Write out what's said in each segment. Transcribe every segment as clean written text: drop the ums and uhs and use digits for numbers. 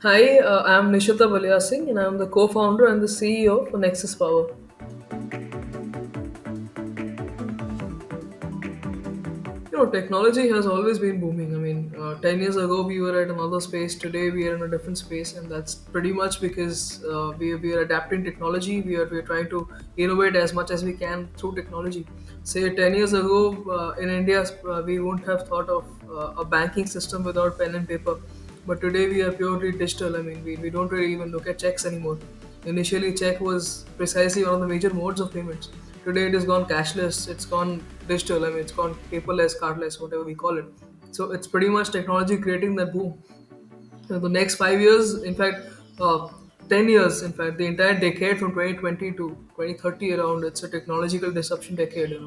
Hi, I'm Nishita Balia Singh, and I'm the co-founder and the CEO for Nexus Power. Technology has always been booming. 10 years ago we were at another space. Today we are in a different space, and that's pretty much because we are adapting technology. We are trying to innovate as much as we can through technology. Say 10 years ago, in India, we wouldn't have thought of a banking system without pen and paper. But today we are purely digital. We don't really even look at checks anymore. Initially, check was precisely one of the major modes of payments. Today, it has gone cashless, it's gone digital, it's gone paperless, cardless, whatever we call it. So, it's pretty much technology creating that boom. The next 5 years, in fact, 10 years, in fact, the entire decade from 2020 to 2030 around, it's a technological disruption decade.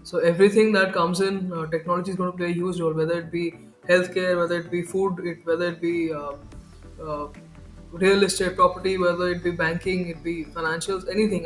So, everything that comes in, technology is going to play a huge role, whether it be healthcare, whether it be food, whether it be uh, real estate property, whether it be banking, it be financials, anything.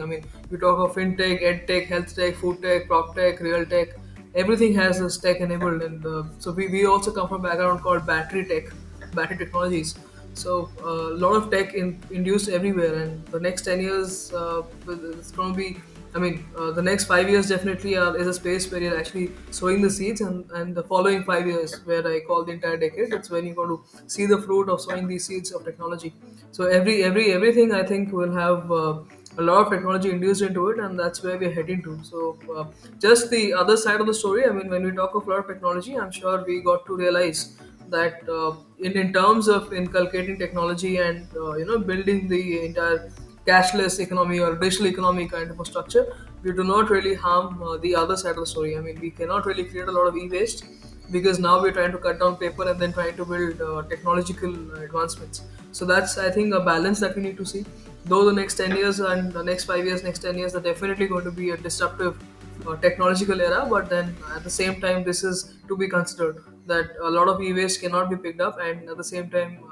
We talk of fintech, edtech, health tech, food tech, prop tech, real tech. Everything has this tech enabled, and so we also come from a background called battery tech, battery technologies. So a lot of tech induced everywhere, and the next 10 years, it's going to be. The next 5 years definitely is a space where you're actually sowing the seeds, and the following 5 years, where I call the entire decade, it's when you're going to see the fruit of sowing these seeds of technology. So everything I think will have a lot of technology induced into it, and that's where we're heading to. So just the other side of the story. When we talk of a lot of technology, I'm sure we got to realize that in terms of inculcating technology and building the entire cashless economy or digital economy kind of a structure, we do not really harm the other side of the story. We cannot really create a lot of e-waste because now we're trying to cut down paper and then trying to build technological advancements. So that's, I think, a balance that we need to see. Though the next 10 years and the next 5 years, next 10 years are definitely going to be a disruptive technological era, but then at the same time, this is to be considered that a lot of e-waste cannot be picked up, and at the same time,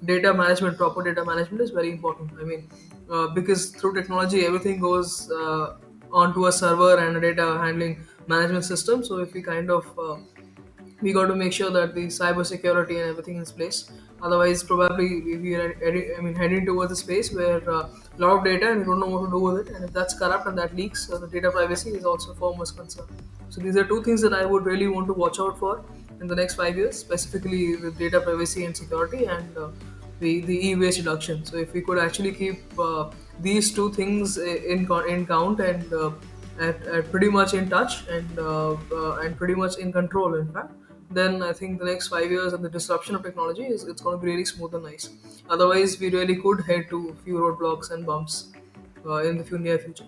data management, proper data management is very important. Because through technology, everything goes onto a server and a data handling management system. So if we kind of we got to make sure that the cyber security and everything is place. Otherwise, probably we are heading towards a space where a lot of data and we don't know what to do with it. And if that's corrupt and that leaks, the data privacy is also a foremost concern. So these are two things that I would really want to watch out for in the next 5 years, specifically with data privacy and security, and the e-waste reduction. So if we could actually keep these two things in count, and at pretty much in touch, and pretty much in control, in fact, then I think the next 5 years and the disruption of technology is it's going to be really smooth and nice. Otherwise, we really could head to a few roadblocks and bumps in the near future.